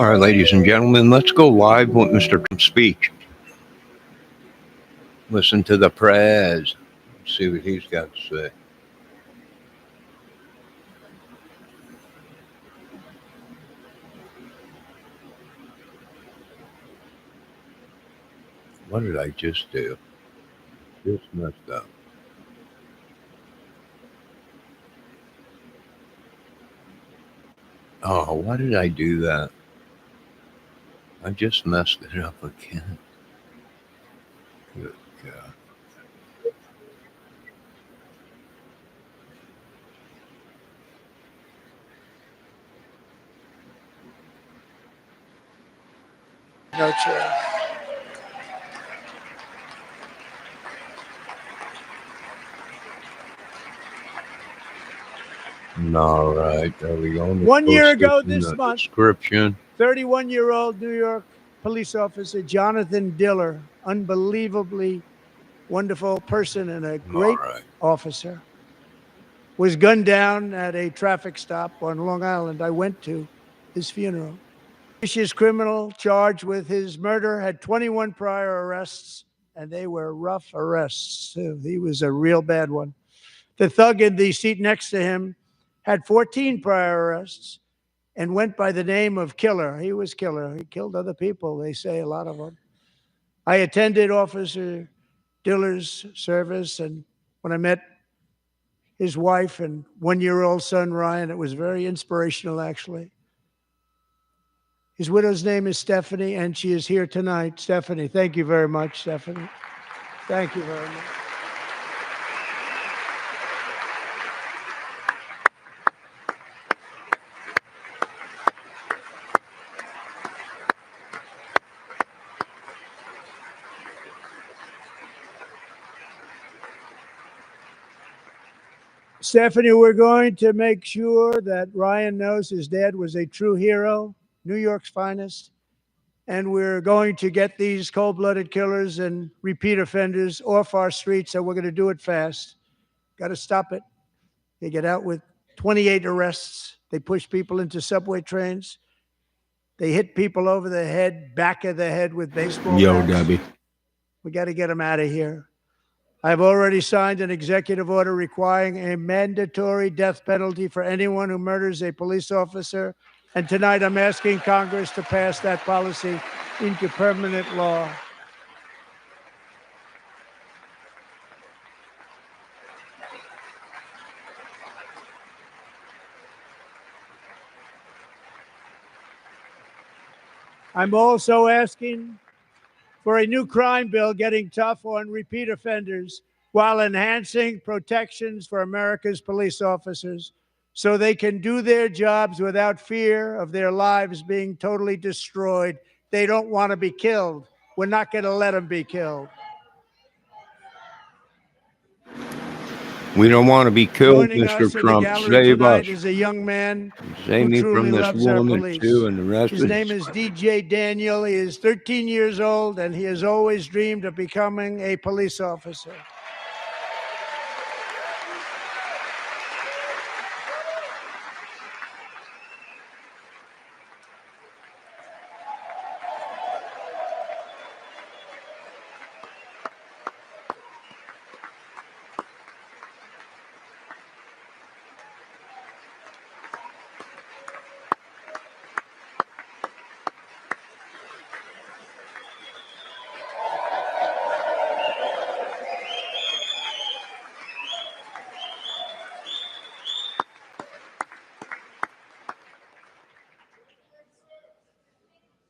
All right, ladies and gentlemen, let's go live with Mr. Trump's speech. Listen to the prayers. See what he's got to say. What did I just do? Just messed up. Oh, why did I do that? I just messed it up again. Good God. No chair. All right, there we go. 1 year Post ago in this the month, description. 31-year-old New York police officer Jonathan Diller, unbelievably wonderful person and a great officer, was gunned down at a traffic stop on Long Island. I went to his funeral. Vicious criminal charged with his murder, had 21 prior arrests, and they were rough arrests, too. He was a real bad one. The thug in the seat next to him had 14 prior arrests and went by the name of Killer. He was Killer. He killed other people, they say, a lot of them. I attended Officer Diller's service, and when I met his wife and one-year-old son, Ryan, it was very inspirational, actually. His widow's name is Stephanie, and she is here tonight. Stephanie, thank you very much, Stephanie. Thank you very much. Stephanie, we're going to make sure that Ryan knows his dad was a true hero, New York's finest. And we're going to get these cold-blooded killers and repeat offenders off our streets, and we're going to do it fast. Got to stop it. They get out with 28 arrests. They push people into subway trains. They hit people over the head, back of the head with baseball bats. Debbie. We got to get them out of here. I've already signed an executive order requiring a mandatory death penalty for anyone who murders a police officer. And tonight I'm asking Congress to pass that policy into permanent law. I'm also asking for a new crime bill getting tough on repeat offenders while enhancing protections for America's police officers so they can do their jobs without fear of their lives being totally destroyed. They don't want to be killed. We're not going to let them be killed. We don't want to be killed, Joining Mr. us in the Trump. gallery Save tonight us. is a young man Save who me truly from this loves our woman, police. too, and the rest His of name is DJ Daniel. He is 13 years old, and he has always dreamed of becoming a police officer.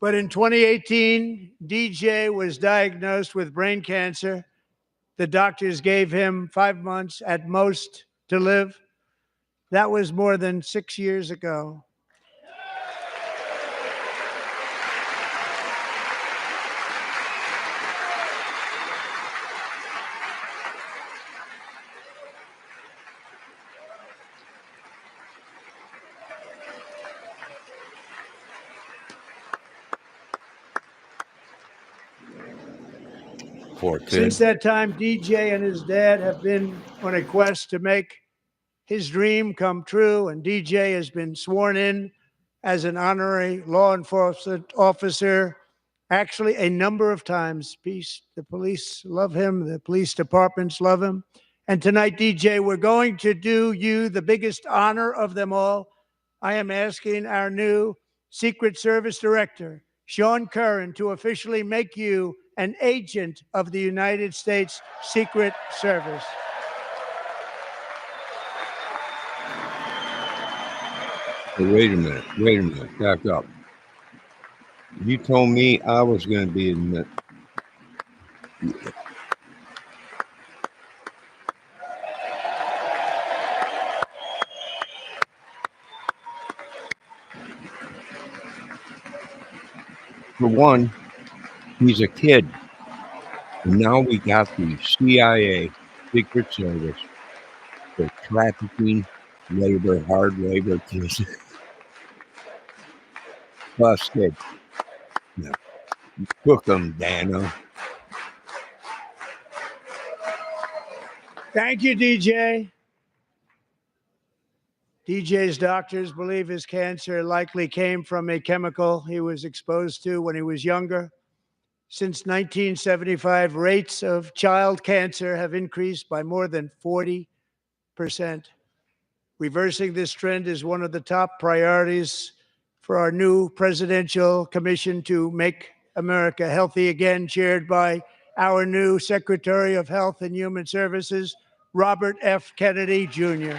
But in 2018, DJ was diagnosed with brain cancer. The doctors gave him 5 months at most to live. That was more than 6 years ago. Poor kid. Since that time, DJ and his dad have been on a quest to make his dream come true, and DJ has been sworn in as an honorary law enforcement officer, actually a number of times. The police love him. The police departments love him. And tonight, DJ, we're going to do you the biggest honor of them all. I am asking our new Secret Service Director, Sean Curran, to officially make you an agent of the United States Secret Service. Hey, wait a minute, back up. You told me I was going to be in For one, he's a kid. And now we got the CIA, Secret Service, for trafficking labor, hard labor kids. Plus, kid. No. Cook them, Dano. Thank you, DJ. DJ's doctors believe his cancer likely came from a chemical he was exposed to when he was younger. Since 1975, rates of child cancer have increased by more than 40%. Reversing this trend is one of the top priorities for our new presidential commission to make America healthy again, chaired by our new Secretary of Health and Human Services, Robert F. Kennedy, Jr.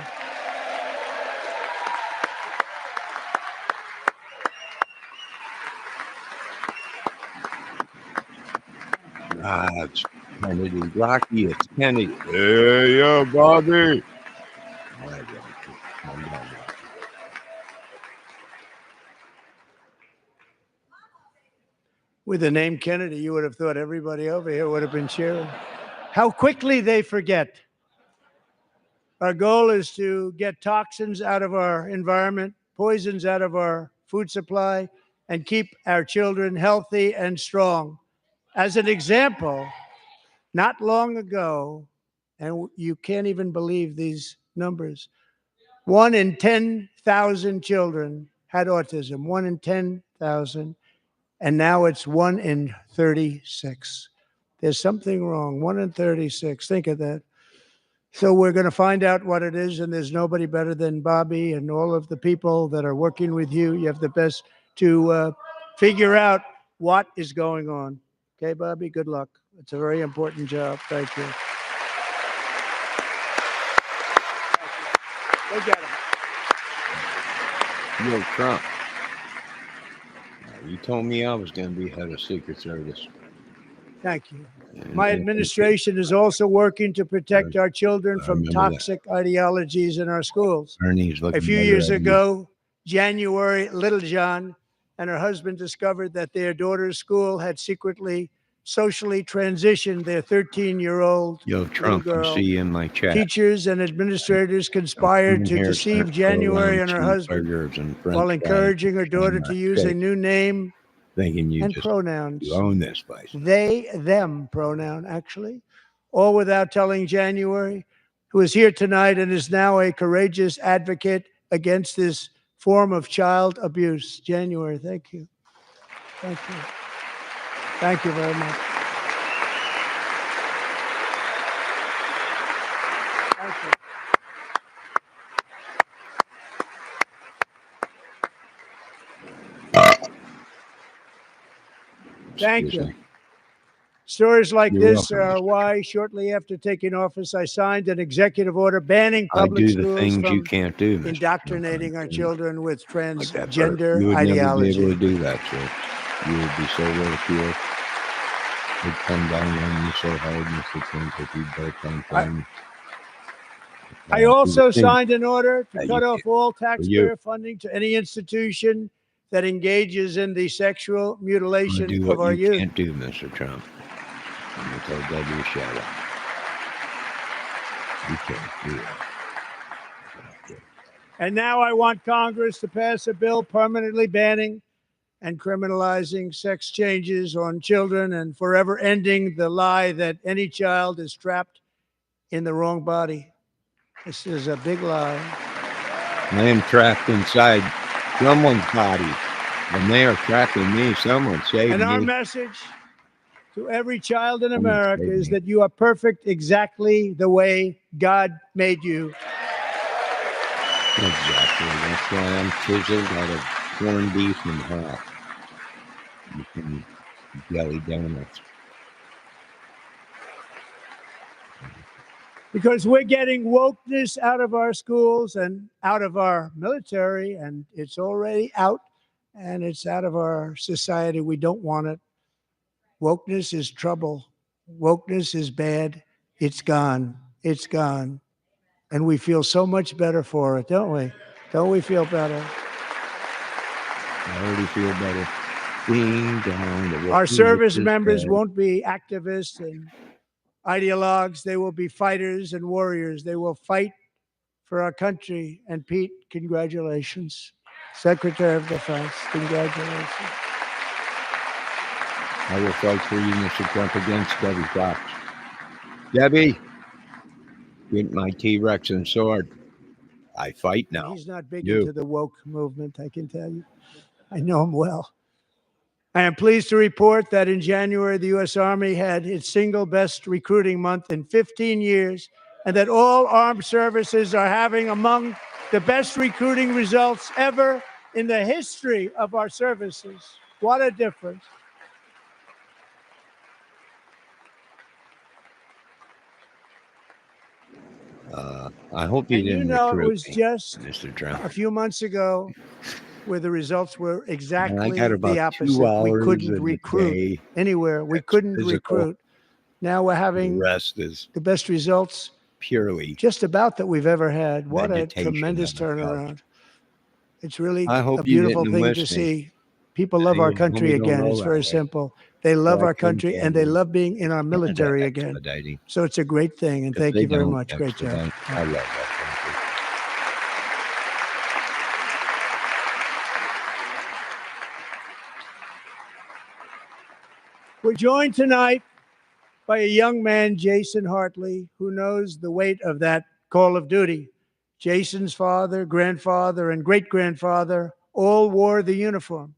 It's Kennedy. Rocky, it's Kennedy. Hey, yo, Bobby. With the name Kennedy, you would have thought everybody over here would have been cheering. How quickly they forget. Our goal is to get toxins out of our environment, poisons out of our food supply, and keep our children healthy and strong. As an example, not long ago, and you can't even believe these numbers, 1 in 10,000 children had autism, 1 in 10,000, and now it's 1 in 36. There's something wrong, 1 in 36. Think of that. So we're going to find out what it is, and there's nobody better than Bobby and all of the people that are working with you. You have the best to figure out what is going on. Okay, Bobby, good luck. It's a very important job. Thank you. Go get him. Yo, Trump. You told me I was going to be head of Secret Service. Thank you. My administration is also working to protect our children from toxic ideologies in our schools. A few years ago, January Littlejohn and her husband discovered that their daughter's school had secretly socially transitioned their 13-year-old little girl. I see you in my chat. Teachers and administrators conspired to deceive January and her husband while encouraging her daughter to use a new name and pronouns. You own this place. They, them pronoun, actually, all without telling January, who is here tonight and is now a courageous advocate against this form of child abuse. January, thank you. Thank you. Thank you very much. Thank you. Thank you. Stories like this are why, shortly after taking office, I signed an executive order banning public schools from indoctrinating our children with transgender ideology. You would never be able to do that, sir. You would be so ridiculed. It'd come down on you so hard, Mr. Trump, if you broke on time. I also signed an order to cut off all taxpayer funding to any institution that engages in the sexual mutilation of our youth. You can't do, Mr. Trump. I'm going to tell W shut up. You can't do that. And now I want Congress to pass a bill permanently banning and criminalizing sex changes on children and forever ending the lie that any child is trapped in the wrong body. This is a big lie. I am trapped inside someone's body. When they are trapping me, someone save And our me. message to every child in Someone America save is me. that you are perfect exactly the way God made you. Exactly. That's why I'm chiseled out of corned beef and half. And some jelly donuts. Because we're getting wokeness out of our schools and out of our military, and it's already out, and it's out of our society. We don't want it. Wokeness is trouble. Wokeness is bad. It's gone. It's gone. And we feel so much better for it, don't we? Don't we feel better? I already feel better. Being down. Our service members won't be activists and ideologues. They will be fighters and warriors. They will fight for our country. And Pete, congratulations. Secretary of Defense, congratulations. I will fight for you, Mr. Trump, against Debbie Fox. Debbie, get my T-Rex and sword. I fight now. And he's not big You. into the woke movement, I can tell you. I know him well. I am pleased to report that in January, the U.S. Army had its single best recruiting month in 15 years, and that all armed services are having among the best recruiting results ever in the history of our services. What a difference. I hope you And didn't it recruit was me, just Mr. Trump. a few months ago where the results were And I exactly got about the 2 opposite. We hours couldn't in the recruit day. anywhere. We That's couldn't physical. recruit. Now we're The having rest is the best results purely just about that we've ever had. What a vegetation tremendous on the couch. turnaround. It's really I a hope you beautiful didn't thing to enlist me. see. People love our Your country homie don't again. roll It's that very way. simple. They love So I our couldn't country tell and they you. love being in our None of that military again. expediting. So it's a great thing. And If thank they you very don't much. Great job. expedite, I love that country. We're joined tonight by a young man, Jason Hartley, who knows the weight of that call of duty. Jason's father, grandfather, and great-grandfather all wore the uniform.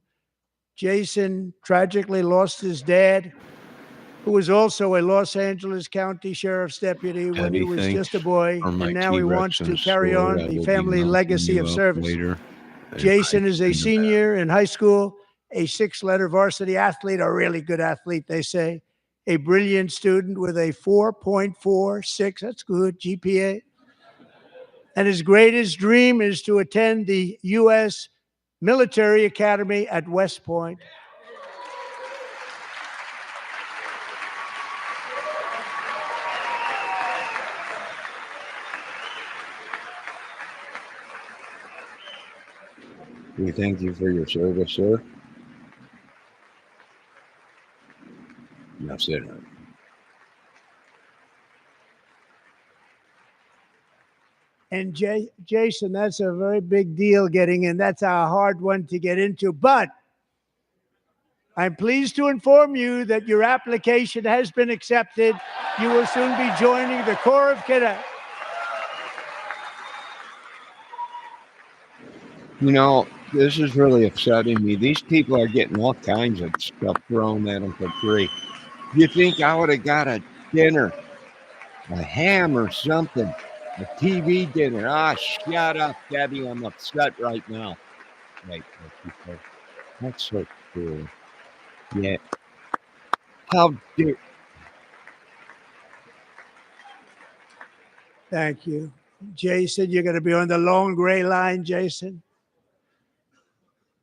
Jason tragically lost his dad, who was also a Los Angeles County Sheriff's deputy when he Debbie, was thanks just a boy, for my and now he T-Rex wants and to carry sword. on I the will be family knocking legacy of you up service. later. Jason is a In the back. senior in high school, a six-letter varsity athlete, a really good athlete, they say, a brilliant student with a 4.46, that's good, GPA. And his greatest dream is to attend the U.S. Military Academy at West Point. We thank you for your service, sir. That's it. And Jason, that's a very big deal getting in. That's a hard one to get into. But I'm pleased to inform you that your application has been accepted. You will soon be joining the Corps of Cadets. You know, this is really upsetting me. These people are getting all kinds of stuff thrown at them for free. You think I would have got a dinner, a ham or something, a TV dinner? Ah, shut up, Debbie. I'm upset right now. Right, people. That's so cool. Yeah. How dare Thank you. Jason, you're going to be on the long gray line, Jason.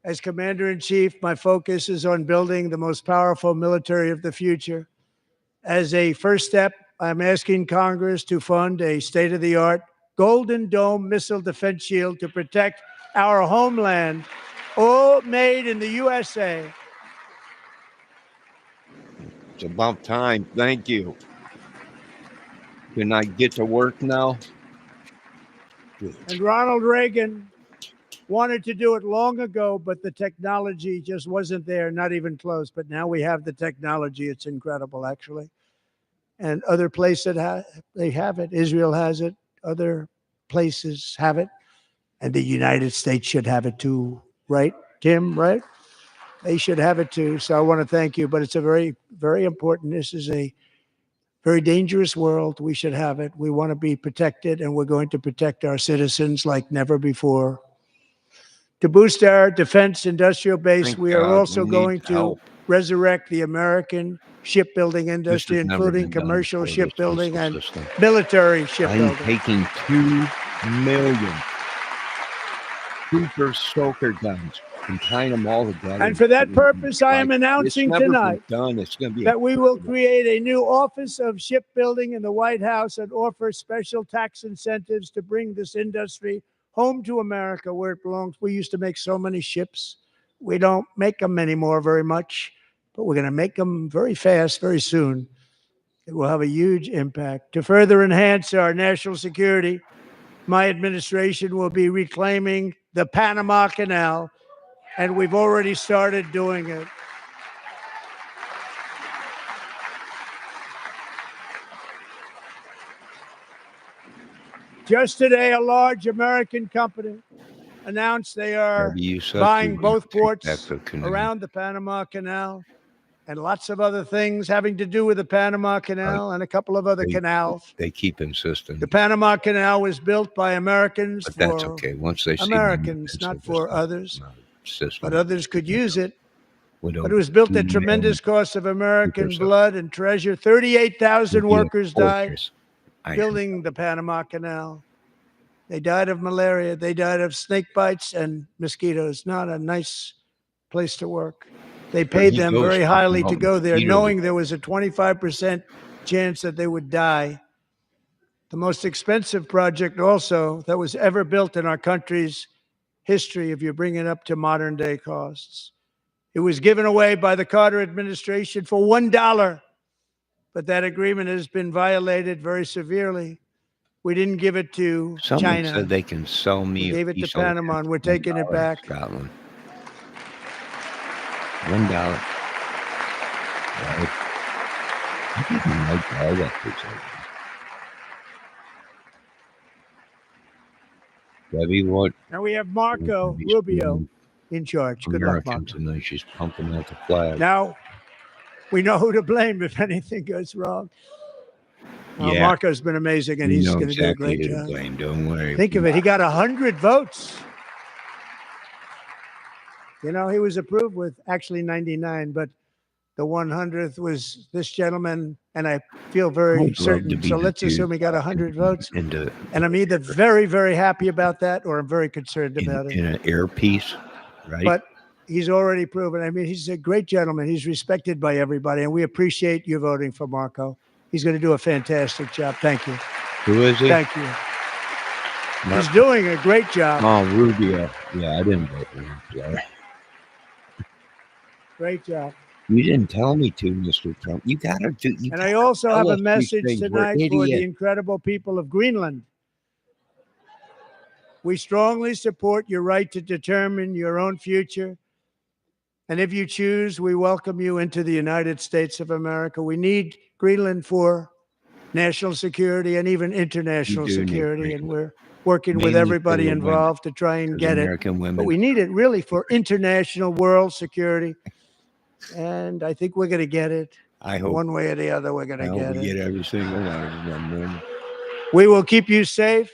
As Commander-in-Chief, my focus is on building the most powerful military of the future. As a first step, I'm asking Congress to fund a state-of-the-art Golden Dome missile defense shield to protect our homeland, all made in the USA. it's about time. Thank you. Can I get to work now? And Ronald Reagan wanted to do it long ago, but the technology just wasn't there, not even close. But now we have the technology. It's incredible, actually. And other places they have it. Israel has it. Other places have it. And the United States should have it too. right, Tim? Right? They should have it too. So I want to thank you. But it's a very, very important. This is a very dangerous world. We should have it. We want to be protected, and we're going to protect our citizens like never before. To boost our defense industrial base, Thank we are God, also we need going to help. resurrect the American shipbuilding This industry, has never including been done commercial before, this shipbuilding missile and system. military I'm shipbuilding. taking 2 million super soaker guns and tying them all together. And for that purpose, I am announcing it's never tonight been done. It's going to be that we will incredible. create a new Office of Shipbuilding in the White House and offer special tax incentives to bring this industry home to America where it belongs. We used to make so many ships. We don't make them anymore very much, but we're going to make them very fast, very soon. It will have a huge impact. To further enhance our national security, my administration will be reclaiming the Panama Canal, and we've already started doing it. Just today, a large American company announced they are buying both ports around the Panama Canal and lots of other things having to do with the Panama Canal and a couple of other canals. They keep insisting. The Panama Canal was built by Americans But for that's okay. Once they see Americans, not for others. system, But others could use it. But it was built at tremendous cost of American blood and treasure. 38,000 workers died building the Panama Canal. They died of malaria. They died of snake bites and mosquitoes. Not a nice place to work. They paid them very highly to go there, knowing there was a 25% chance that they would die. The most expensive project also that was ever built in our country's history, if you bring it up to modern day costs. It was given away by the Carter administration for $1, but that agreement has been violated very severely. We didn't give it to Someone China. said they can sell me we gave it to Panama, and we're taking it back. Scotland. $1. Right. I didn't like all that pizza. Debbie, what? Now we have Marco Rubio in charge. Good luck, Marco. Tonight. She's pumping out the flag. Now we know who to blame if anything goes wrong. Well, Yeah. Marco's been amazing, and he's going to do a great job. Blame, don't worry. Think of it. He got 100 votes. You know, he was approved with actually 99, but the 100th was this gentleman, and I feel very certain. So let's assume he got 100 votes. And I'm either very, very happy about that, or I'm very concerned about it. In an earpiece, right? But he's already proven. I mean, he's a great gentleman. He's respected by everybody, and we appreciate you voting for Marco. He's going to do a fantastic job. Thank you. Who is he? Thank you. He's doing a great job. Oh, Rubio. Yeah, I didn't vote for him. Sorry. Great job. You didn't tell me to, Mr. Trump. You got to do. And I also have a message tonight for the incredible people of Greenland. We strongly support your right to determine your own future. And if you choose, we welcome you into the United States of America. We need Greenland for national security and even international security. And we're working with everybody involved to try and get it. But we need it really for international world security. And I think we're going to get it. I hope. One way or the other, we're going to get it. We get every single one of them. We will keep you safe.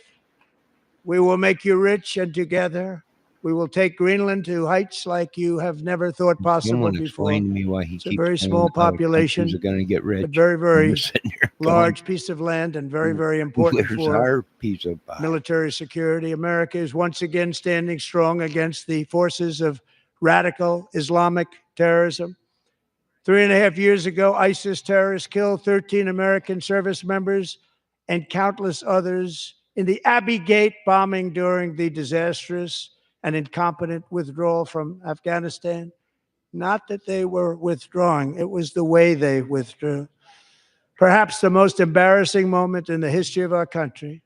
We will make you rich, and together we will take Greenland to heights like you have never thought possible before. Explain to me why he it's a very small population, are going to get rich, but very, very large piece of land, and very, very important for our piece of military security. America is once again standing strong against the forces of radical Islamic terrorism. 3.5 years ago, ISIS terrorists killed 13 American service members and countless others in the Abbey Gate bombing during the disastrous and incompetent withdrawal from Afghanistan. Not that they were withdrawing, it was the way they withdrew. Perhaps the most embarrassing moment in the history of our country.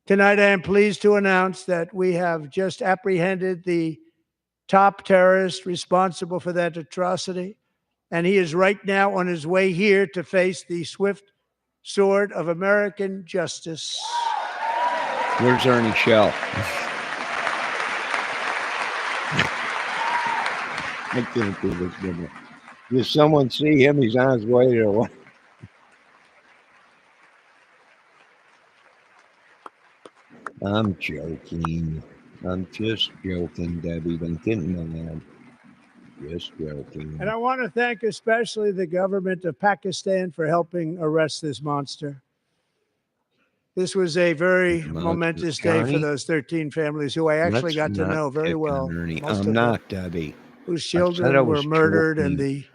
Tonight, I am pleased to announce that we have just apprehended the top terrorist responsible for that atrocity, and he is right now on his way here to face the swift sword of American justice. Where's Ernie Shell? I can't do this no more. Does someone see him? He's on his way to what? I'm joking. I'm just joking, Debbie. Don't get mad. Just joking. And I want to thank especially the government of Pakistan for helping arrest this monster. This was a very momentous day for those 13 families who I actually got to know very well. Most I'm of not, them, Debbie. whose I children were was murdered, and joking. the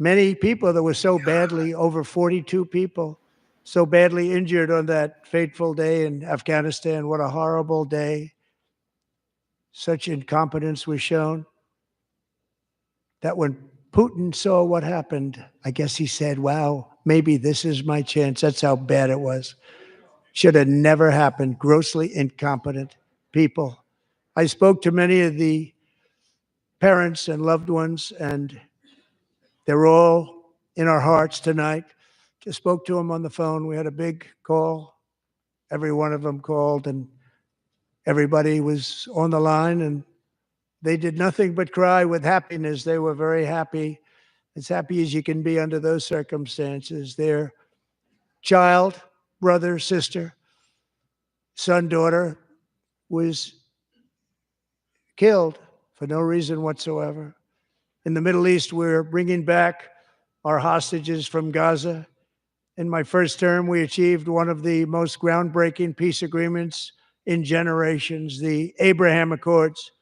many people that were so badly, over 42 people, so badly injured on that fateful day in Afghanistan. What a horrible day. Such incompetence was shown that when Putin saw what happened, I guess he said, wow, maybe this is my chance. That's how bad it was. Should have never happened. Grossly incompetent people. I spoke to many of the parents and loved ones, and they're all in our hearts tonight. Just spoke to them on the phone. We had a big call. Every one of them called, and everybody was on the line, and they did nothing but cry with happiness. They were very happy, as happy as you can be under those circumstances. Their child, brother, sister, son, daughter was killed for no reason whatsoever. In the Middle East, we're bringing back our hostages from Gaza. In my first term, we achieved one of the most groundbreaking peace agreements in generations, the Abraham Accords.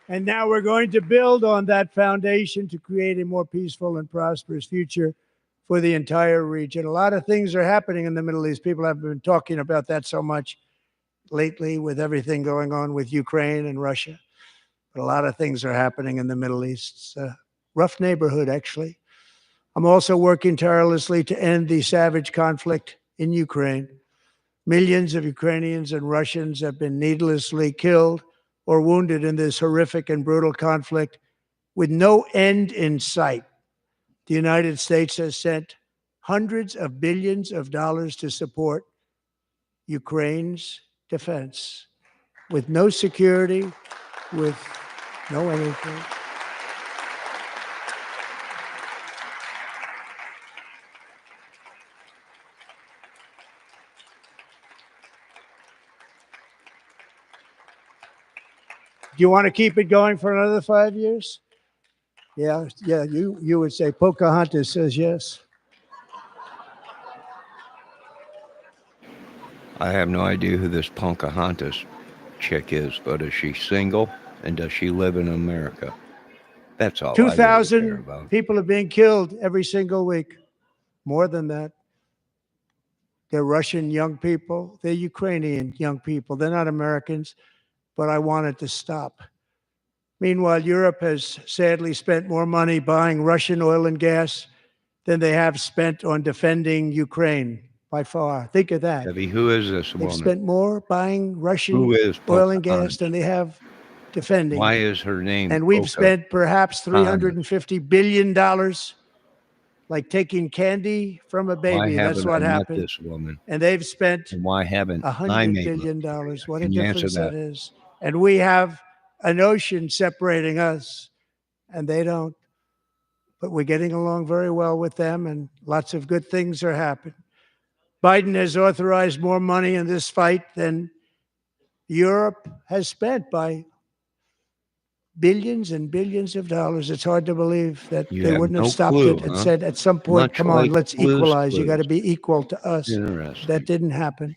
And now we're going to build on that foundation to create a more peaceful and prosperous future for the entire region. A lot of things are happening in the Middle East. People have been talking about that so much lately with everything going on with Ukraine and Russia. But a lot of things are happening in the Middle East. It's a rough neighborhood, actually. I'm also working tirelessly to end the savage conflict in Ukraine. Millions of Ukrainians and Russians have been needlessly killed or wounded in this horrific and brutal conflict with no end in sight. The United States has sent hundreds of billions of dollars to support Ukraine's defense with no security, with no anything. Do you want to keep it going for another 5 years? Yeah, you would say Pocahontas says yes. I have no idea who this Pocahontas chick is, but is she single and does she live in America? That's all I really care 2,000 about. people are being killed every single week. More than that. They're Russian young people. They're Ukrainian young people. They're not Americans, but I want it to stop. Meanwhile, Europe has sadly spent more money buying Russian oil and gas than they have spent on defending Ukraine by far. Think of that. Debbie, who is this They've woman? spent more buying Russian Who is oil and gas Pocahontas? than they have defending. Why is her name And we've spent perhaps Pocahontas? $350 billion, like taking candy from a Why baby. That's haven't I what met happened. this woman? And they've spent And why haven't I $100 made billion. love? What a Can you answer difference that that? is. And we have an ocean separating us, and they don't. But we're getting along very well with them, and lots of good things are happening. Biden has authorized more money in this fight than Europe has spent by billions and billions of dollars. It's hard to believe that they wouldn't have stopped it and said at some point, come on, let's equalize. You got to be equal to us. Interesting. That didn't happen.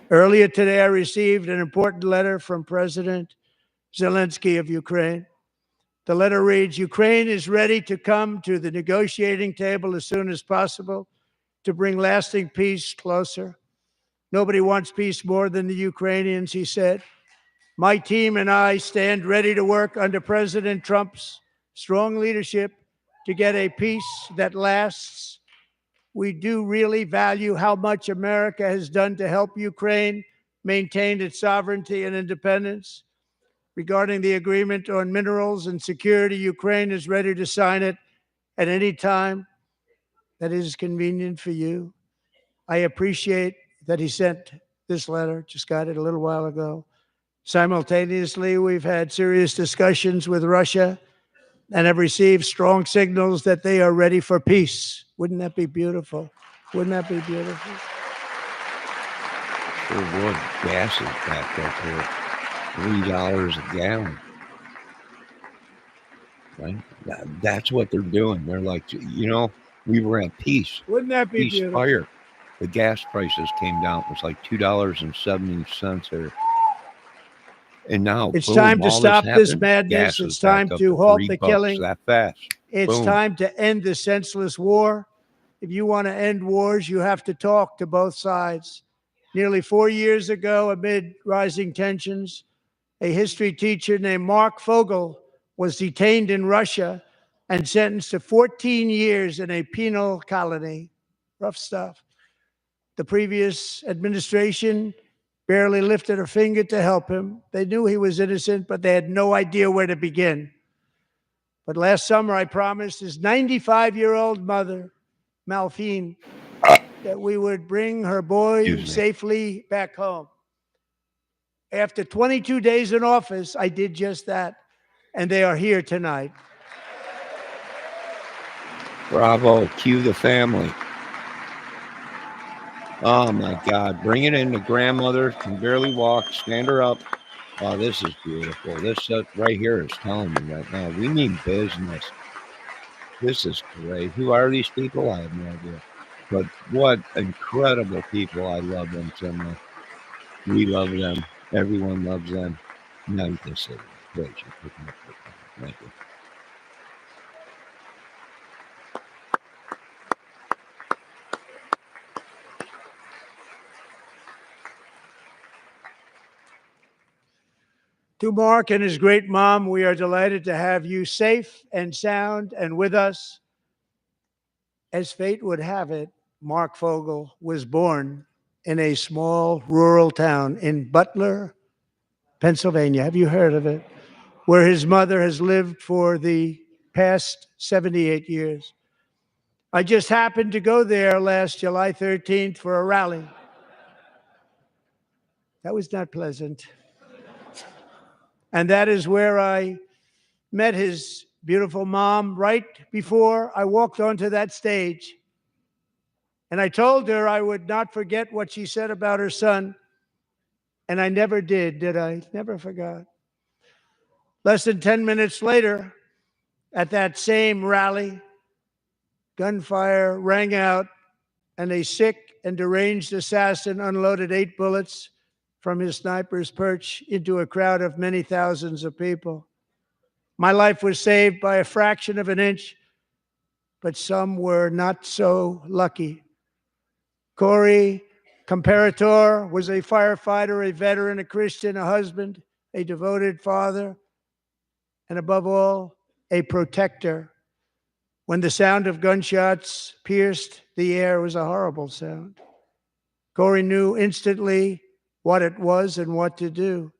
Earlier today, I received an important letter from President Zelensky of Ukraine. The letter reads, Ukraine is ready to come to the negotiating table as soon as possible to bring lasting peace closer. Nobody wants peace more than the Ukrainians, he said. My team and I stand ready to work under President Trump's strong leadership to get a peace that lasts. We do really value how much America has done to help Ukraine maintain its sovereignty and independence. regarding the agreement on minerals and security. Ukraine is ready to sign it at any time that is convenient for you. I appreciate that he sent this letter, just got it a little while ago. Simultaneously, we've had serious discussions with Russia and have received strong signals that they are ready for peace. Wouldn't that be beautiful? Wouldn't that be beautiful? Sure would. Gas is back up here, $3 a gallon. Right? That's what they're doing. They're like, we were at peace. Wouldn't that be beautiful? Ceasefire. The gas prices came down. It was like $2.70 here. And now, it's boom, time to stop this happened. madness. Gas It's is back time up to halt the $3 killing. that fast. It's Boom. time to end the senseless war. If you want to end wars, you have to talk to both sides. Nearly 4 years ago, amid rising tensions, a history teacher named Mark Fogel was detained in Russia and sentenced to 14 years in a penal colony. Rough stuff. The previous administration barely lifted a finger to help him. They knew he was innocent, but they had no idea where to begin. But last summer, I promised his 95-year-old mother, Malphine, that we would bring her boy safely back home. After 22 days in office, I did just that, and they are here tonight. Bravo. Cue the family. Oh, my God. Bring it in. The grandmother can barely walk. Stand her up. Oh, this is beautiful. This right here is telling me right now, we mean business. This is great. Who are these people? I have no idea. But what incredible people. I love them so much. We love them. Everyone loves them. Now you can say that. Please, you're picking up the time. Thank you. To Mark and his great mom, we are delighted to have you safe and sound and with us. As fate would have it, Mark Fogel was born in a small rural town in Butler, Pennsylvania. Have you heard of it? Where his mother has lived for the past 78 years. I just happened to go there last July 13th for a rally. That was not pleasant. And that is where I met his beautiful mom right before I walked onto that stage. And I told her I would not forget what she said about her son. And I never did I? Never forgot. Less than 10 minutes later, at that same rally, gunfire rang out, and a sick and deranged assassin unloaded 8 bullets from his sniper's perch into a crowd of many thousands of people. My life was saved by a fraction of an inch, but some were not so lucky. Corey Comparator was a firefighter, a veteran, a Christian, a husband, a devoted father, and above all, a protector. When the sound of gunshots pierced the air, it was a horrible sound. Corey knew instantly what it was and what to do.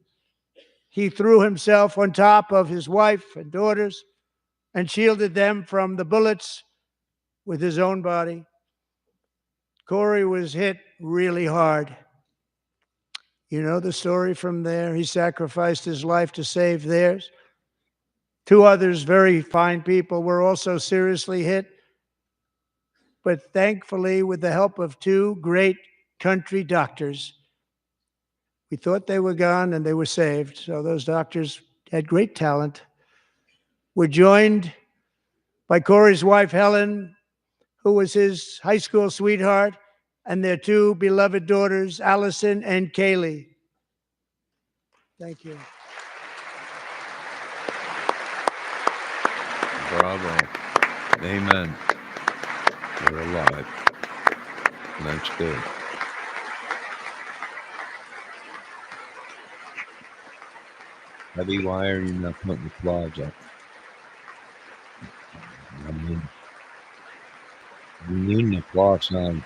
He threw himself on top of his wife and daughters and shielded them from the bullets with his own body. Corey was hit really hard. You know the story from there. He sacrificed his life to save theirs. 2 others, very fine people, were also seriously hit. But thankfully, with the help of 2 great country doctors, we thought they were gone and they were saved. So those doctors had great talent. We're joined by Corey's wife, Helen, who was his high school sweetheart, and their 2 beloved daughters, Allison and Kaylee. Thank you. Bravo. Amen. We're alive. That's good. Heavy wire, you're not putting the claws up. I mean, you need the claw sound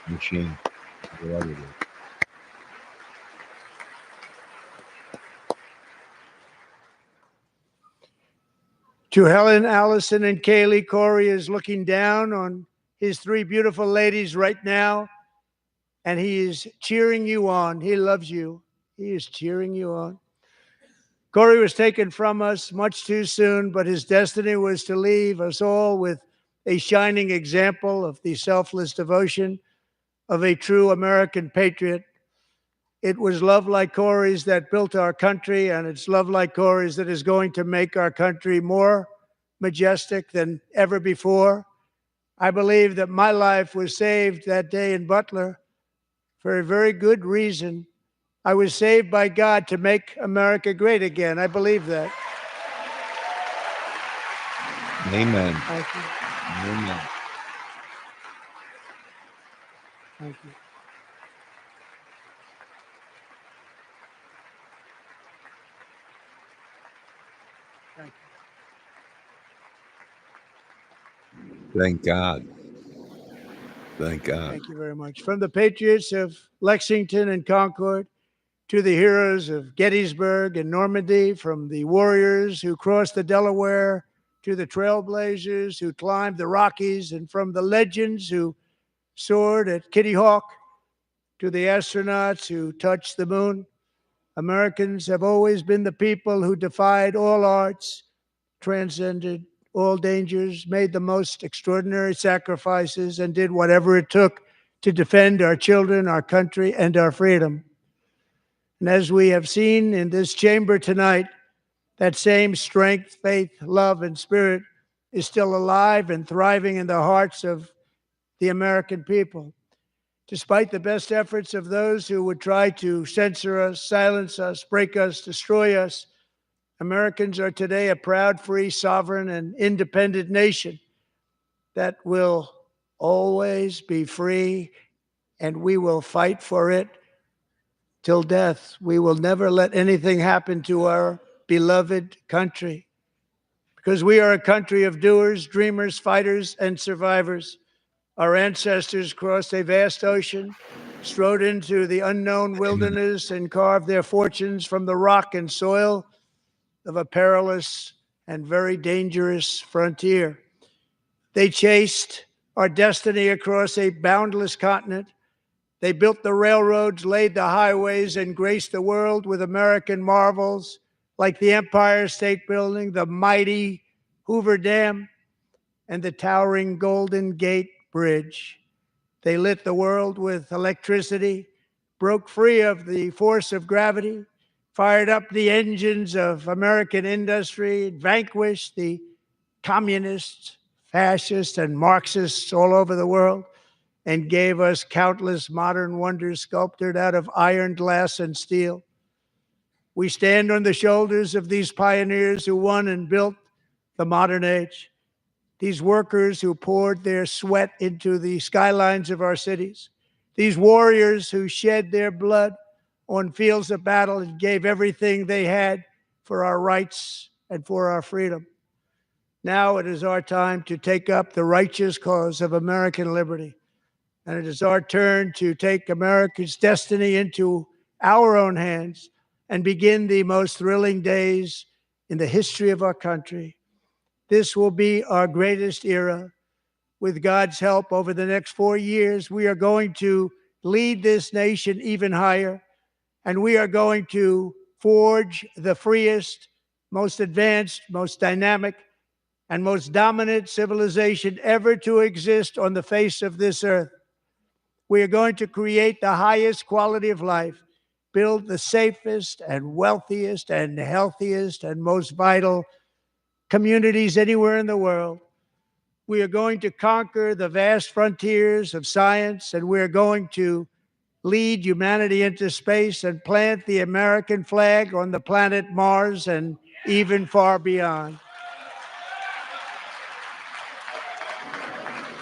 machine. Whatever it is. To Helen, Allison, and Kaylee, Corey is looking down on his three beautiful ladies right now, and he is cheering you on. He loves you. He is cheering you on. Corey was taken from us much too soon, but his destiny was to leave us all with a shining example of the selfless devotion of a true American patriot. It was love like Corey's that built our country, and it's love like Corey's that is going to make our country more majestic than ever before. I believe that my life was saved that day in Butler for a very good reason. I was saved by God to make America great again. I believe that. Amen. Thank you. Amen. Thank you. Thank you. Thank God. Thank God. Thank you very much. From the patriots of Lexington and Concord to the heroes of Gettysburg and Normandy, from the warriors who crossed the Delaware to the trailblazers who climbed the Rockies, and from the legends who soared at Kitty Hawk to the astronauts who touched the moon, Americans have always been the people who defied all odds, transcended all dangers, made the most extraordinary sacrifices, and did whatever it took to defend our children, our country, and our freedom. And as we have seen in this chamber tonight, that same strength, faith, love, and spirit is still alive and thriving in the hearts of the American people. Despite the best efforts of those who would try to censor us, silence us, break us, destroy us, Americans are today a proud, free, sovereign, and independent nation that will always be free, and we will fight for it till death. We will never let anything happen to our beloved country, because we are a country of doers, dreamers, fighters, and survivors. Our ancestors crossed a vast ocean, strode into the unknown wilderness, and carved their fortunes from the rock and soil of a perilous and very dangerous frontier. They chased our destiny across a boundless continent. They built the railroads, laid the highways, and graced the world with American marvels like the Empire State Building, the mighty Hoover Dam, and the towering Golden Gate Bridge. They lit the world with electricity, broke free of the force of gravity, fired up the engines of American industry, vanquished the communists, fascists, and Marxists all over the world, and gave us countless modern wonders sculptured out of iron, glass, and steel. We stand on the shoulders of these pioneers who won and built the modern age. These workers who poured their sweat into the skylines of our cities, these warriors who shed their blood on fields of battle and gave everything they had for our rights and for our freedom. Now it is our time to take up the righteous cause of American liberty. And it is our turn to take America's destiny into our own hands and begin the most thrilling days in the history of our country. This will be our greatest era. With God's help, over the next 4 years, we are going to lead this nation even higher, and we are going to forge the freest, most advanced, most dynamic, and most dominant civilization ever to exist on the face of this earth. We are going to create the highest quality of life, build the safest and wealthiest and healthiest and most vital communities anywhere in the world. We are going to conquer the vast frontiers of science, and we are going to lead humanity into space and plant the American flag on the planet Mars and even far beyond.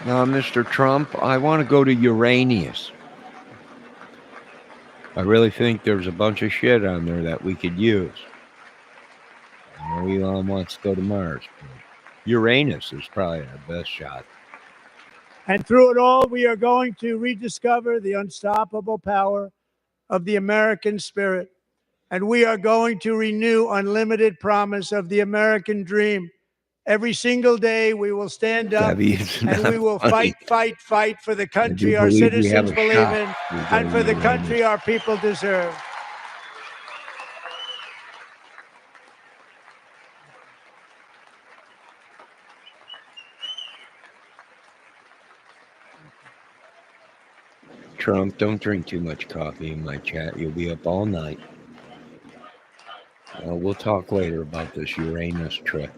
Now, Mr. Trump, I want to go to Uranus. I really think there's a bunch of shit on there that we could use. I know Elon wants to go to Mars, but Uranus is probably our best shot. And through it all, we are going to rediscover the unstoppable power of the American spirit. And we are going to renew unlimited promise of the American dream Every single day we will stand up Debbie, it's and we not will funny. fight for the I do country our believe we have citizens a believe shot in with and for the Uranus. country our people deserve. Trump, don't drink too much coffee in my chat. You'll be up all night. We'll talk later about this Uranus trip.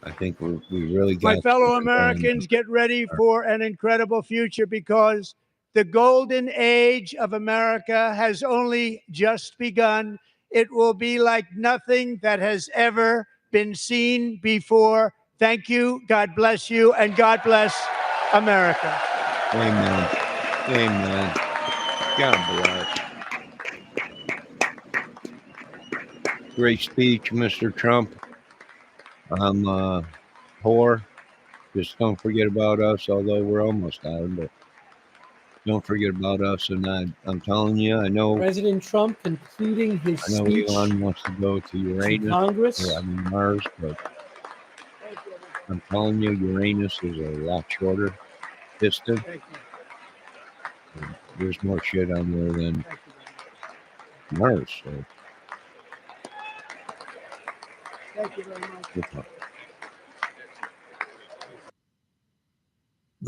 I think we really got My fellow something going Americans, get ready for an incredible future because the golden age of America has only just begun. It will be like nothing that has ever been seen before. Thank you. God bless you. And God bless America. Amen. Amen. God bless. Great speech, Mr. Trump. I'm poor. Just don't forget about us, although we're almost out, but don't forget about us. And I'm telling you, I know President Trump concluding his speech Elon wants to go to to Uranus, Congress. or I mean Mars, but I'm telling you, Uranus is a lot shorter distance. And there's more shit on there than Mars. So, Thank you very much.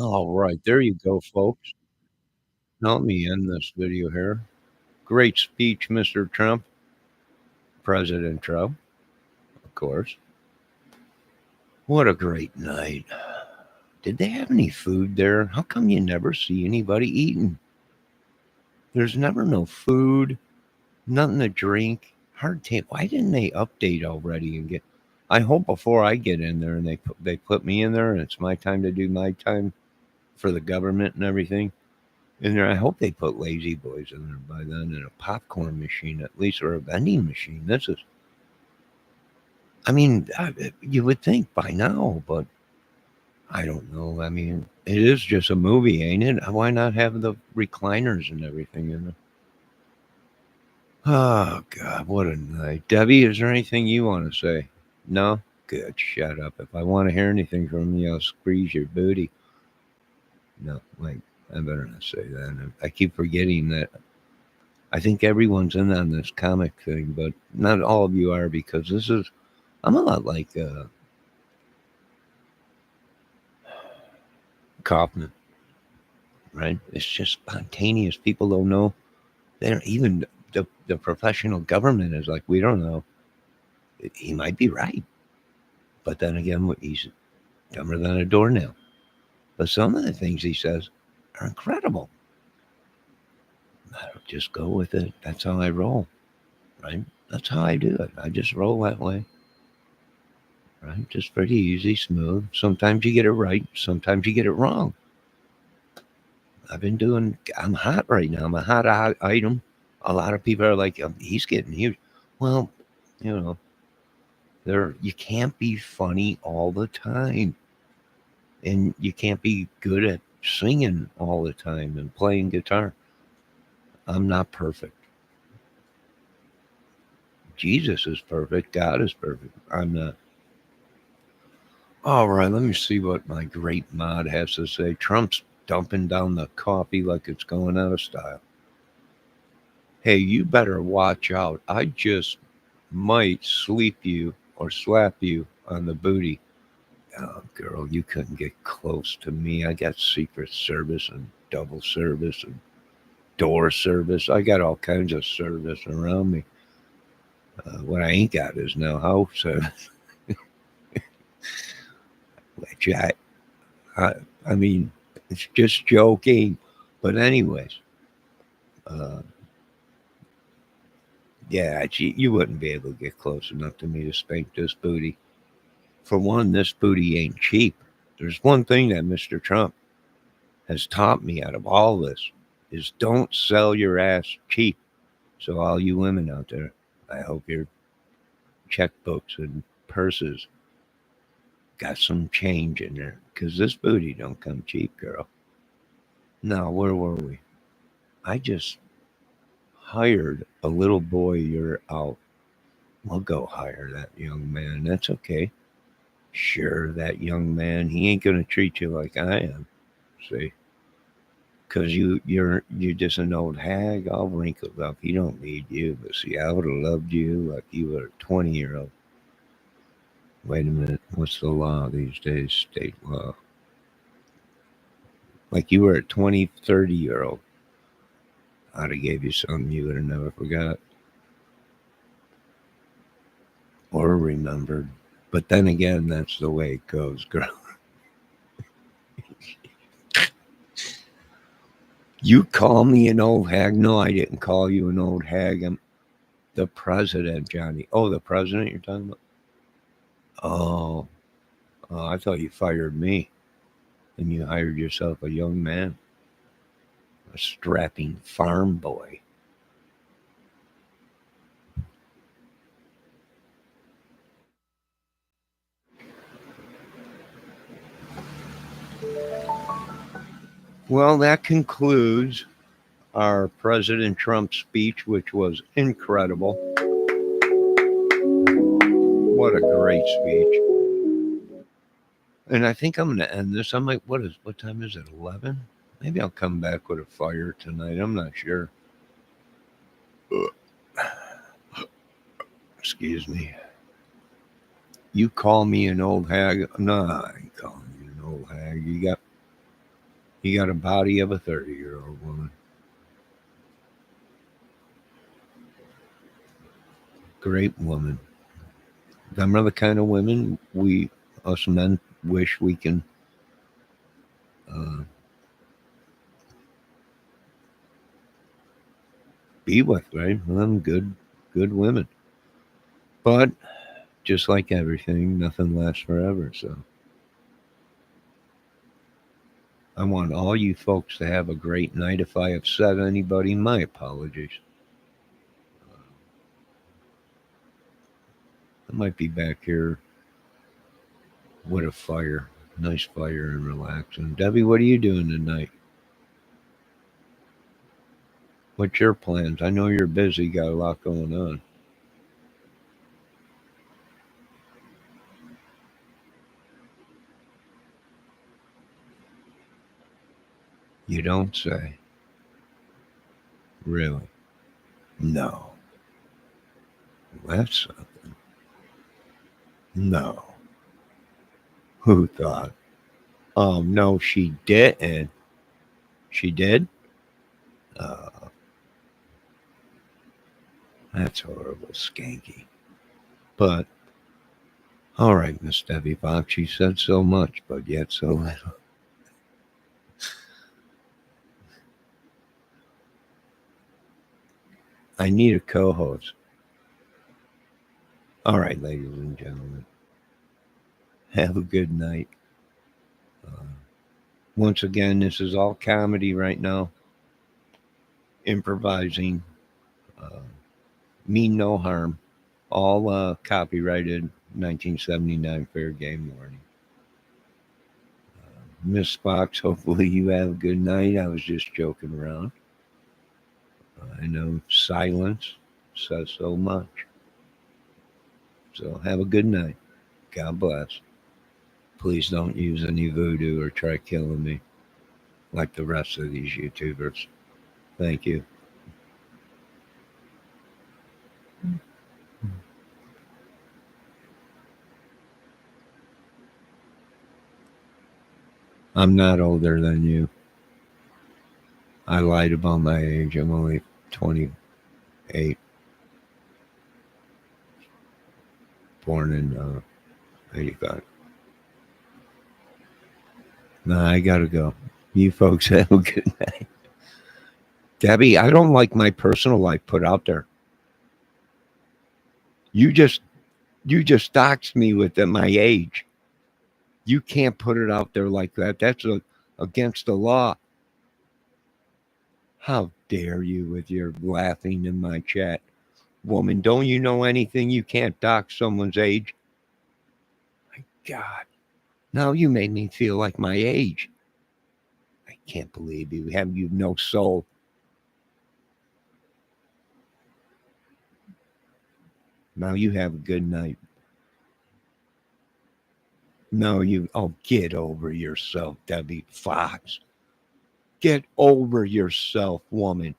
all right, there you go, folks. Now let me end this video here. Great speech, Mr. Trump. President Trump, of course. What a great night. Did they have any food there? How come you never see anybody eating? There's never no food, nothing to drink. Hard to. Why didn't they update already and get? I hope before I get in there and they put me in there and it's my time to do my time for the government and everything. In there, I hope they put lazy boys in there by then and a popcorn machine at least or a vending machine. This is. I mean, you would think by now, but I don't know. I mean, it is just a movie, ain't it? Why not have the recliners and everything in it? Oh God, what a night, Debbie. Is there anything you want to say? No. Good. Shut up. If I want to hear anything from you, I'll squeeze your booty. No, wait. I better not say that. I keep forgetting that. I think everyone's in on this comic thing, but not all of you are because this is. I'm a lot like Kaufman, right? It's just spontaneous. People don't know. They don't even the professional government is like, we don't know. He might be right, but then again, he's dumber than a doornail. But some of the things he says are incredible. I don't just go with it. That's how I roll, right? That's how I do it. I just roll that way, right? Just pretty easy, smooth. Sometimes you get it right. Sometimes you get it wrong. I'm hot right now. I'm a hot item. A lot of people are like, he's getting huge. Well, you know, you can't be funny all the time. And you can't be good at singing all the time and playing guitar. I'm not perfect. Jesus is perfect. God is perfect. I'm not. All right, let me see what my great mod has to say. Trump's dumping down the coffee like it's going out of style. Hey, you better watch out. I just might sleep you or slap you on the booty. Oh, girl, you couldn't get close to me. I got Secret Service and double service and door service. I got all kinds of service around me. What I ain't got is no house service. Which I, I mean, it's just joking. But anyways, uh, yeah, you wouldn't be able to get close enough to me to spank this booty. For one, this booty ain't cheap. There's one thing that Mr. Trump has taught me out of all this is don't sell your ass cheap. So all you women out there, I hope your checkbooks and purses got some change in there because this booty don't come cheap, girl. Now, where were we? I just hired a little boy. You're out. We'll go hire that young man. That's okay. Sure, that young man, he ain't gonna treat you like I am. See, because you're just an old hag, all wrinkled up. He don't need you. But see, I would have loved you like you were a 20-year-old. Wait a minute, what's the law these days? State law. Like you were a 20, 30-year-old. I'd have gave you something you would have never forgot or remembered. But then again, that's the way it goes, girl. You call me an old hag? No, I didn't call you an old hag. I'm the president, Johnny. Oh, the president you're talking about? Oh, I thought you fired me and you hired yourself a young man, a strapping farm boy. Well, that concludes our President Trump speech, which was incredible. What a great speech. And I think I'm going to end this. I'm like, what time is it? 11? Maybe I'll come back with a fire tonight. I'm not sure. Excuse me. You call me an old hag? No, I ain't calling you an old hag. You got a body of a 30-year-old woman. Great woman. Them are the kind of women us men, wish we can uh, be with, right? Them good women. But just like everything, nothing lasts forever. So I want all you folks to have a great night. If I upset anybody, my apologies. I might be back here with a fire, nice fire, and relaxing. Debbie, what are you doing tonight? What's your plans? I know you're busy, got a lot going on. You don't say. Really? No. That's something. No. Who thought? No, she didn't. She did? Uh, that's horrible, skanky. But, all right, Miss Debbie Fox, she said so much, but yet so little. I need a co host. All right, ladies and gentlemen, have a good night. Uh, once again, this is all comedy right now, improvising, uh, mean no harm, all copyrighted 1979 Fair Game Warning. Miss Fox, hopefully you have a good night. I was just joking around. I know silence says so much. So have a good night. God bless. Please don't use any voodoo or try killing me like the rest of these YouTubers. Thank you. I'm not older than you. I lied about my age. I'm only 28, born in 85. Nah, I gotta go. You folks have a good night. Debbie, I don't like my personal life put out there. You just doxed me with my age. You can't put it out there like that. That's against the law. How dare you with your laughing in my chat? Woman, don't you know anything? You can't dox someone's age. My God. Now you made me feel like my age. I can't believe you. You no soul. Now you have a good night. No, get over yourself, Debbie Fox. Get over yourself, woman.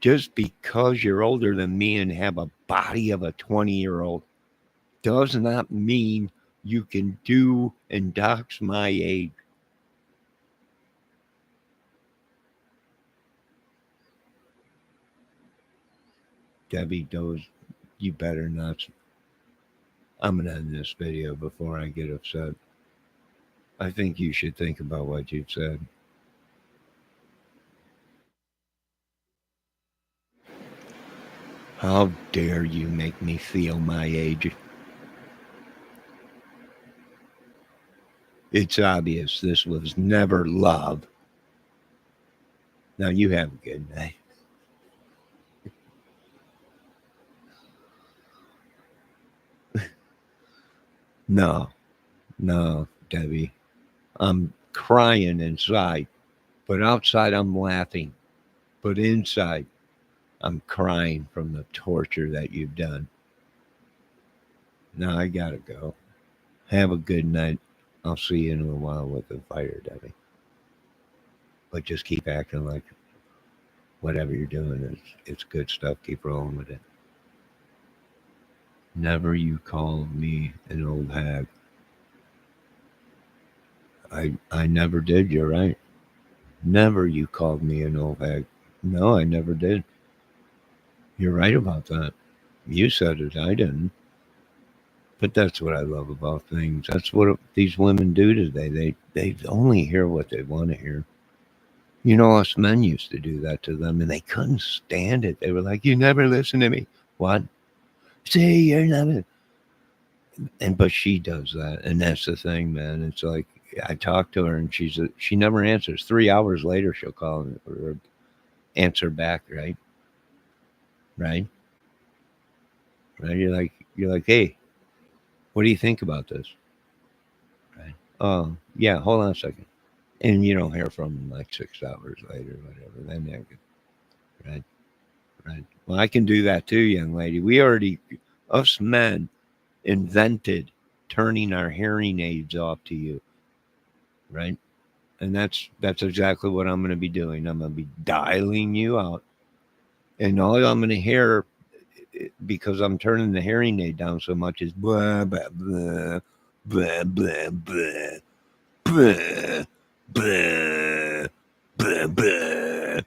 Just because you're older than me and have a body of a 20-year-old does not mean you can do and dox my age. Debbie Does, you better not. I'm going to end this video before I get upset. I think you should think about what you said. How dare you make me feel my age? It's obvious this was never love. Now you have a good night. No, Debbie. I'm crying inside, but outside I'm laughing. But inside, I'm crying from the torture that you've done. Now I gotta go. Have a good night. I'll see you in a while with the fire, Debbie. But just keep acting like whatever you're doing it's good stuff. Keep rolling with it. Never you call me an old hag. I never did, you're right. Never you called me an old hag. No, I never did. You're right about that. You said it, I didn't. But that's what I love about things. That's what these women do today. They only hear what they want to hear. You know, us men used to do that to them, and they couldn't stand it. They were like, "You never listen to me." What? See, you're never. But she does that, and that's the thing, man. It's like I talk to her, and she never answers. 3 hours later, she'll call or answer back. Right, right, right. You're like, hey, what do you think about this? Right. Oh, yeah. Hold on a second. And you don't hear from them like 6 hours later, whatever. Then they go, right, right. Well, I can do that too, young lady. Us men, invented turning our hearing aids off to you, right? And that's exactly what I'm going to be doing. I'm going to be dialing you out, and all I'm going to hear, because I'm turning the hearing aid down so much, is blah blah blah blah blah blah blah blah blah blah.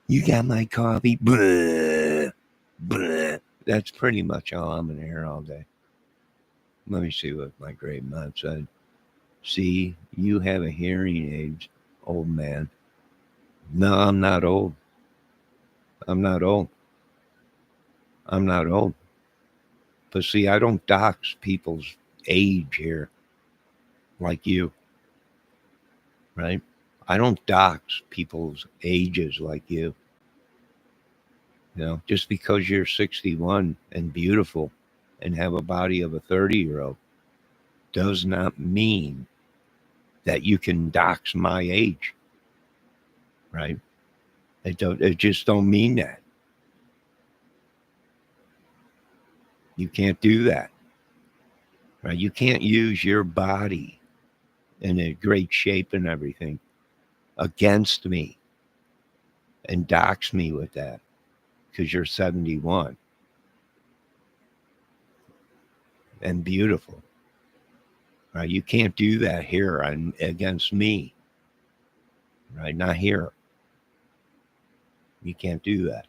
You got my coffee? Blah blah. That's pretty much all I'm going to hear all day. Let me see what my great man said. See, you have a hearing aid, old man. No, I'm not old. I'm not old. I'm not old. But see, I don't dox people's age here like you, right? I don't dox people's ages like you. You know, just because you're 61 and beautiful and have a body of a 30-year-old does not mean that you can dox my age, right? It just don't mean that. You can't do that, right? You can't use your body in a great shape and everything against me and dox me with that because you're 71 and beautiful, right? You can't do that here against me, right? Not here. You can't do that,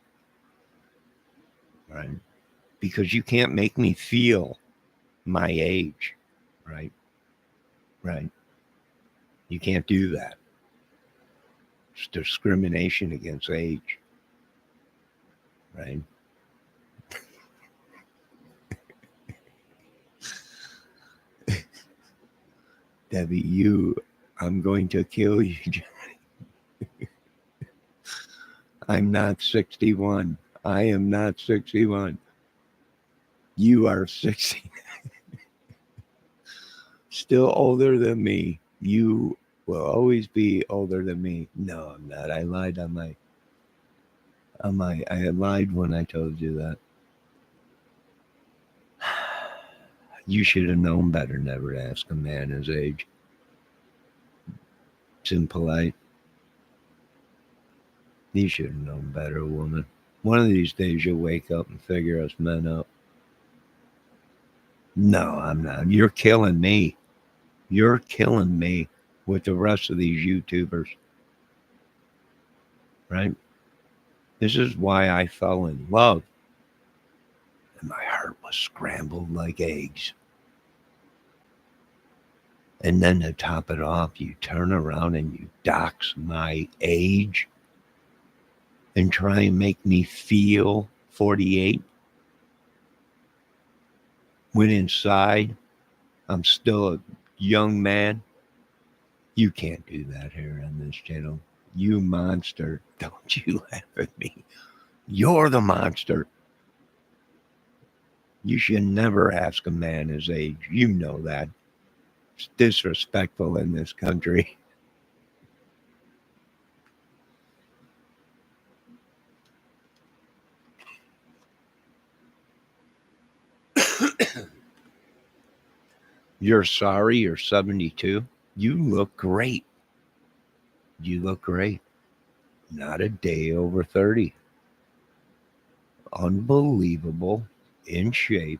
right? Because you can't make me feel my age, right? Right. You can't do that. It's discrimination against age, right? Debbie, I'm going to kill you. I'm not 61. I am not 61. You are 60. Still older than me. You will always be older than me. No, I'm not. I lied I lied when I told you that. You should have known better never to ask a man his age. It's impolite. You should have known better, woman. One of these days you'll wake up and figure us men out. No, I'm not. You're killing me. You're killing me with the rest of these YouTubers, right? This is why I fell in love. And my heart was scrambled like eggs. And then to top it off, you turn around and you dox my age and try and make me feel 48 when inside I'm still a young man. You can't do that here on this channel. You monster. Don't you laugh at me. You're the monster. You should never ask a man his age. You know that. It's disrespectful in this country. You're sorry you're 72. You look great. You look great. Not a day over 30. Unbelievable. In shape.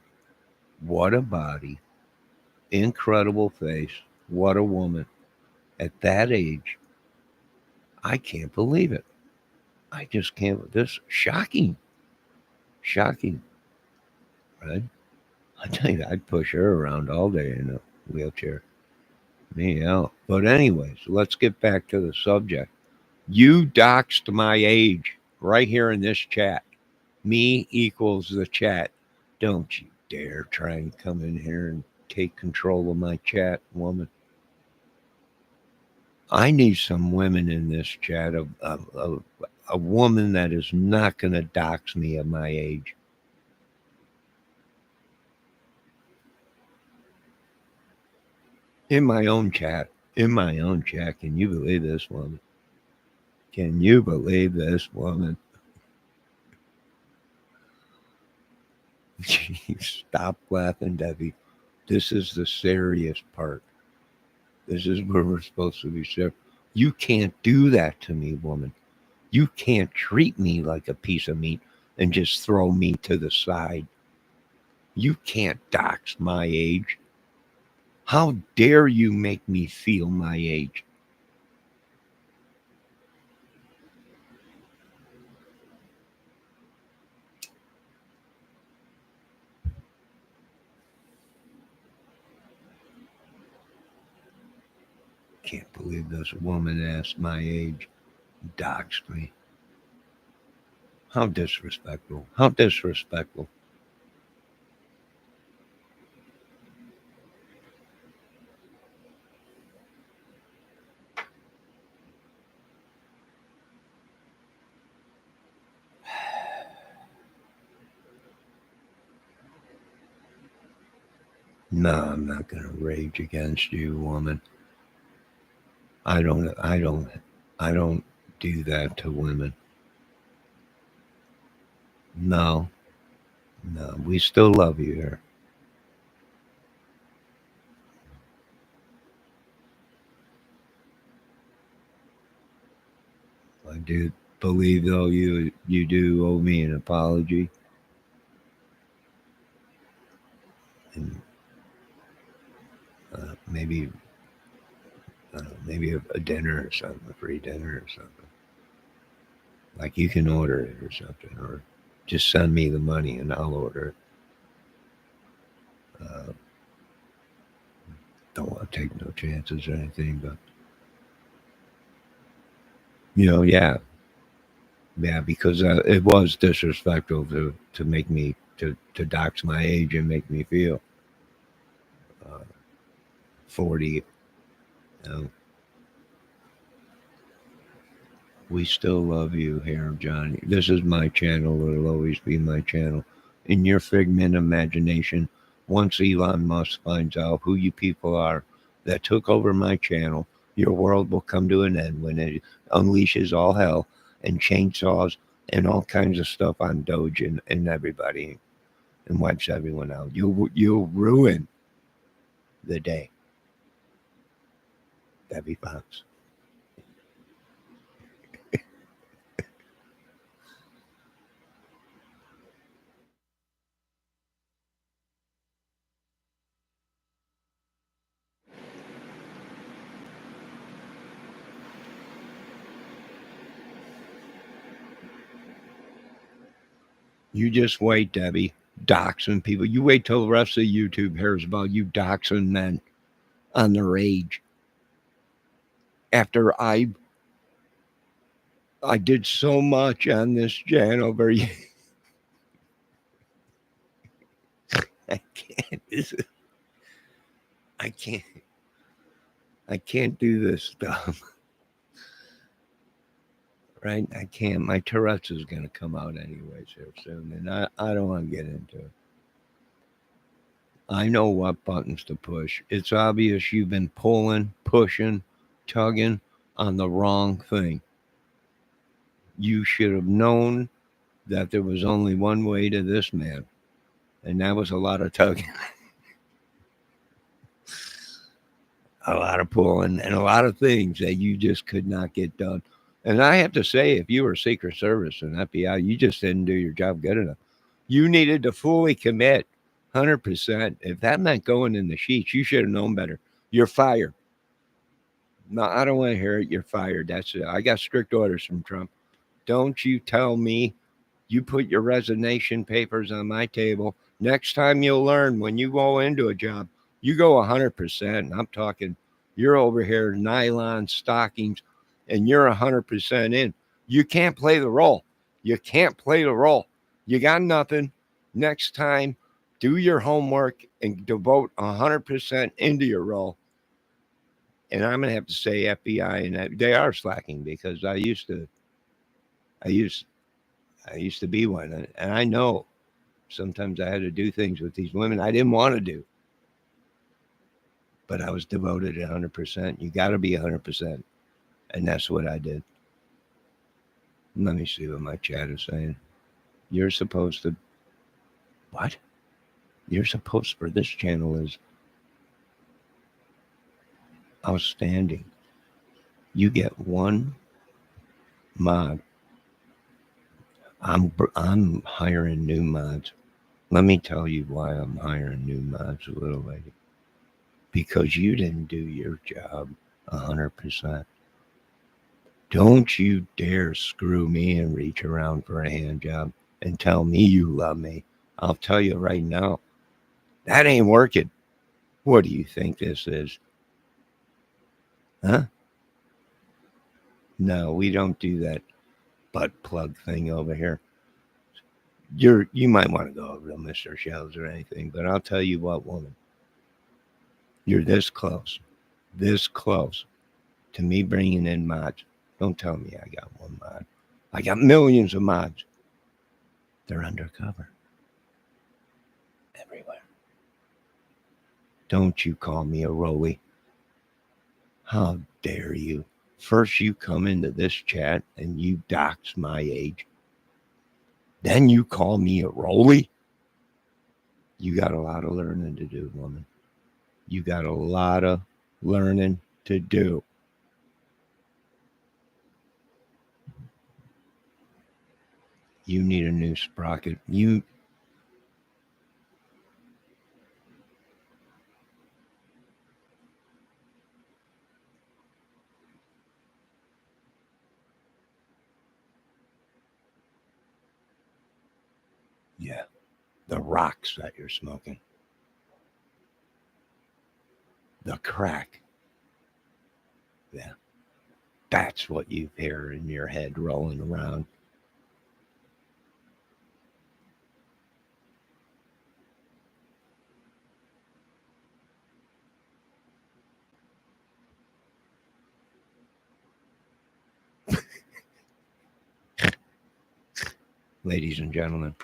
What a body. Incredible face. What a woman. At that age, I can't believe it. I just can't. This shocking. Shocking. Right? I tell you, I'd push her around all day in a wheelchair. Me out. But anyways, let's get back to the subject. You doxed my age right here in this chat. Me equals the chat. Don't you dare try and come in here and take control of my chat, woman. I need some women in this chat. A woman that is not going to dox me at my age. In my own chat. In my own chat. Can you believe this woman? Can you believe this woman? Stop laughing, Debbie. This is the serious part. This is where we're supposed to be serious. You can't do that to me, woman. You can't treat me like a piece of meat and just throw me to the side. You can't dox my age. How dare you make me feel my age? Can't believe this woman asked my age, doxed me. How disrespectful. How disrespectful. No, I'm not going to rage against you, woman. I don't do that to women. No, we still love you here. I do believe, though, you do owe me an apology. And maybe a dinner or something, a free dinner or something. Like you can order it or something, or just send me the money and I'll order it. Don't want to take no chances or anything, but yeah, because it was disrespectful to make me to dox my age and make me feel 40. We still love you here, Johnny. This is my channel. It'll always be my channel. In your figment of imagination, once Elon Musk finds out who you people are that took over my channel, your world will come to an end when it unleashes all hell and chainsaws and all kinds of stuff on Doge and everybody. and wipes everyone out. You'll ruin the day. Debbie Fox. You just wait, Debbie. Doxing people. You wait till the rest of YouTube hears about you doxing men on their age. After I did so much on this channel, I can't. I can't. I can't do this stuff. Right? I can't. My Tourette's is going to come out anyways here soon, and I don't want to get into it. I know what buttons to push. It's obvious you've been pulling, pushing, tugging on the wrong thing. You should have known that there was only one way to this man, and that was a lot of tugging, a lot of pulling, and a lot of things that you just could not get done. And I have to say, if you were Secret Service and FBI, you just didn't do your job good enough. You needed to fully commit 100%. If that meant going in the sheets, you should have known better. You're fired. No, I don't want to hear it. You're fired. That's it. I got strict orders from Trump. Don't you tell me you put your resignation papers on my table. Next time you'll learn when you go into a job, you go 100%. I'm talking, you're over here, nylon stockings, and you're 100% in. You can't play the role. You can't play the role. You got nothing. Next time, do your homework and devote 100% into your role. And I'm gonna have to say FBI, and they are slacking because I used to be one, and I know sometimes I had to do things with these women I didn't want to do, but I was devoted 100%. You got to be 100%, and that's what I did. Let me see what my chat is saying. You're supposed to what? You're supposed for this channel is outstanding. You get one mod. I'm hiring new mods. Let me tell you why I'm hiring new mods, little lady. Because you didn't do your job 100%. Don't you dare screw me and reach around for a hand job and tell me you love me. I'll tell you right now, that ain't working. What do you think this is? Huh? No, we don't do that butt plug thing over here. You might want to go over to Mr. Shells or anything, but I'll tell you what, woman. You're this close to me bringing in mods. Don't tell me I got one mod. I got millions of mods. They're undercover. Everywhere. Don't you call me a rolly. How dare you? First you come into this chat and you dox my age. Then you call me a rolly? You got a lot of learning to do, woman. You got a lot of learning to do. You need a new sprocket. Yeah, the rocks that you're smoking. The crack. Yeah, that's what you hear in your head rolling around. Ladies and gentlemen,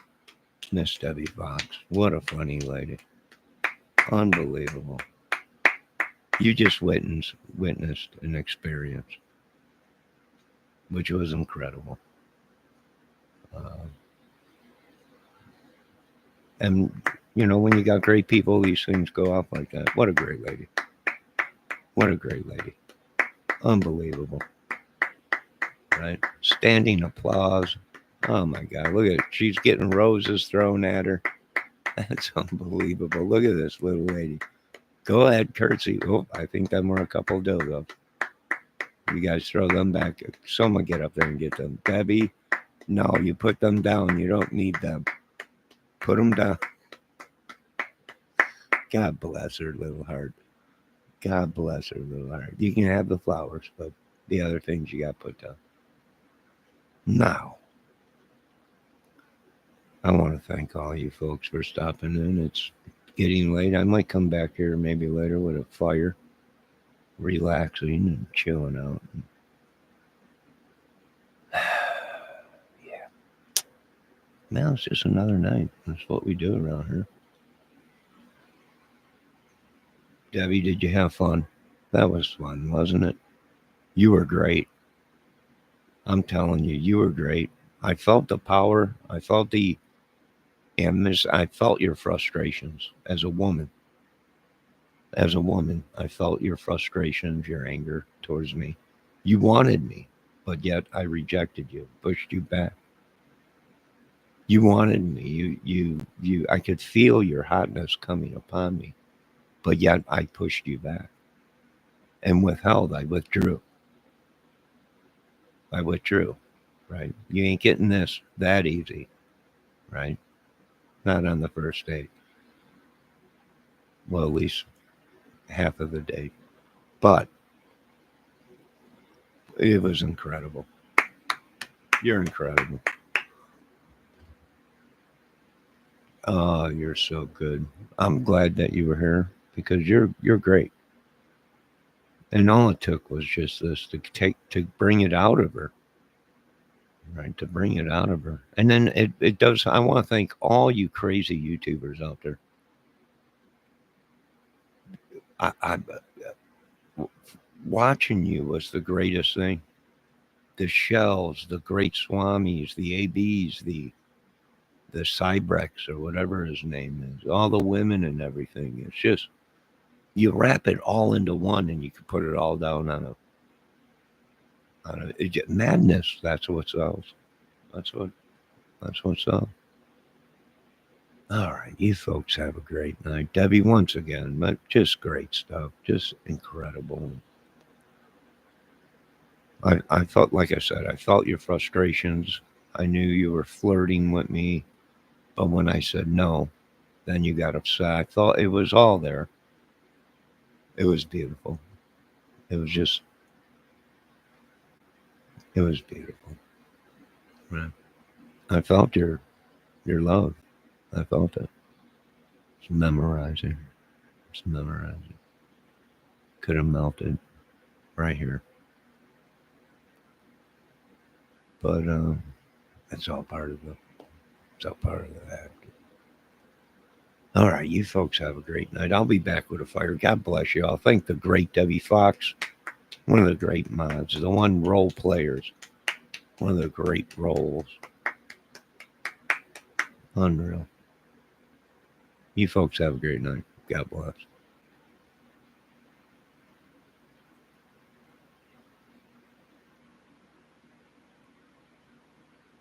Miss Debbie Fox. What a funny lady. Unbelievable. You just witnessed an experience, which was incredible. Uh, And, when you got great people, these things go off like that. What a great lady. What a great lady. Unbelievable. Right? Standing applause. Oh my God. Look at it. She's getting roses thrown at her. That's unbelievable. Look at this little lady. Go ahead, curtsy. Oh, I think them were a couple dildos. You guys throw them back. Someone get up there and get them. Debbie, no, you put them down. You don't need them. Put them down. God bless her little heart. God bless her little heart. You can have the flowers, but the other things you got put down. Now, I want to thank all you folks for stopping in. It's getting late. I might come back here maybe later with a fire, relaxing and chilling out. Yeah. Now it's just another night. That's what we do around here. Debbie, did you have fun? That was fun, wasn't it? You were great. I'm telling you, you were great. I felt the power. I felt the I felt your frustrations as a woman. As a woman, I felt your frustrations, your anger towards me. You wanted me, but yet I rejected you, pushed you back. You wanted me. I could feel your hotness coming upon me, but yet I pushed you back and withheld. I withdrew. I withdrew. Right? You ain't getting this that easy. Right? Not on the first date. Well, at least half of the date. But it was incredible. You're incredible. Oh, you're so good. I'm glad that you were here because you're great. And all it took was just this to bring it out of her, right? To bring it out of her. And then it does. I want to thank all you crazy YouTubers out there. I watching you was the greatest thing. The Shells, the Great Swamis, the ABs, the Cybrex or whatever his name is, all the women and everything. It's just you wrap it all into one, and you can put it all down on madness. That's what sells. That's what that's what sells. All right, you folks have a great night, Debbie. Once again, but just great stuff, just incredible. I felt, like I said, I felt your frustrations. I knew you were flirting with me, but when I said no, then you got upset. I thought it was all there. It was beautiful. It was just, it was beautiful. Right. I felt your love. I felt it. It's memorizing. It's memorizing. Could have melted right here, but it's all part of the. It's all part of the act. All right, you folks have a great night. I'll be back with a fire. God bless you all. Thank the great Debbie Fox, one of the great mods, the one role players, one of the great roles. Unreal. You folks have a great night. God bless.